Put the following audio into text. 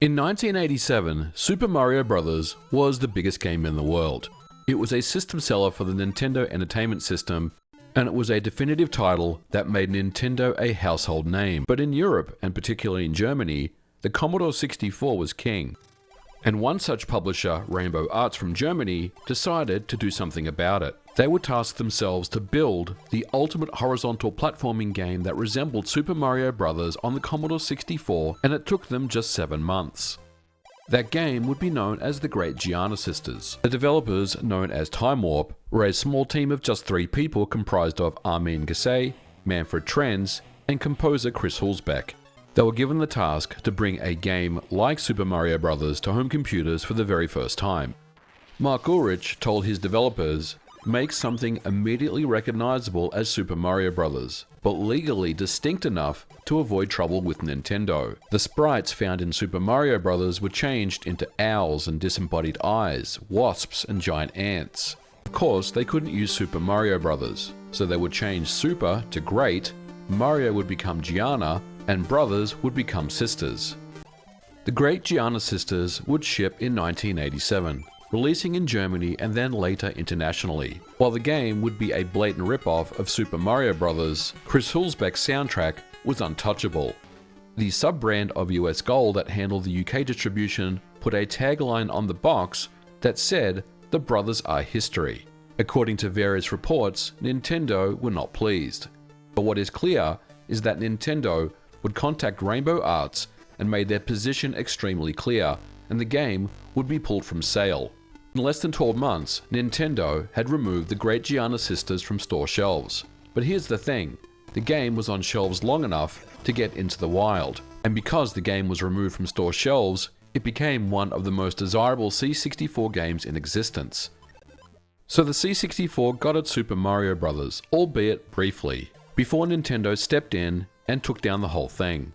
In 1987, Super Mario Bros. Was the biggest game in the world. It was a system seller for the Nintendo Entertainment System, and it was a definitive title that made Nintendo a household name. But in Europe, and particularly in Germany, the Commodore 64 was king. And one such publisher, Rainbow Arts from Germany, decided to do something about it. They would task themselves to build the ultimate horizontal platforming game that resembled Super Mario Bros. On the Commodore 64, and it took them just 7 months. That game would be known as the Great Giana Sisters. The developers, known as Time Warp, were a small team of just 3 people comprised of Armin Gassé, Manfred Trenz, and composer Chris Hulsbeck. They were given the task to bring a game like Super Mario Bros. To home computers for the very first time. Mark Ulrich told his developers, "Make something immediately recognizable as Super Mario Bros., but legally distinct enough to avoid trouble with Nintendo." The sprites found in Super Mario Bros. Were changed into owls and disembodied eyes, wasps and giant ants. Of course, they couldn't use Super Mario Bros., so they would change Super to Great, Mario would become Giana, and Brothers would become Sisters. The Great Giana Sisters would ship in 1987, releasing in Germany and then later internationally. While the game would be a blatant rip-off of Super Mario Bros., Chris Hulsbeck's soundtrack was untouchable. The sub-brand of US Gold that handled the UK distribution put a tagline on the box that said, "The brothers are history." According to various reports, Nintendo were not pleased. But what is clear is that Nintendo would contact Rainbow Arts and made their position extremely clear, and the game would be pulled from sale. In less than 12 months, Nintendo had removed the Great Giana Sisters from store shelves. But here's the thing, the game was on shelves long enough to get into the wild, and because the game was removed from store shelves, it became one of the most desirable C64 games in existence. So the C64 got its Super Mario Bros., albeit briefly, before Nintendo stepped in and took down the whole thing.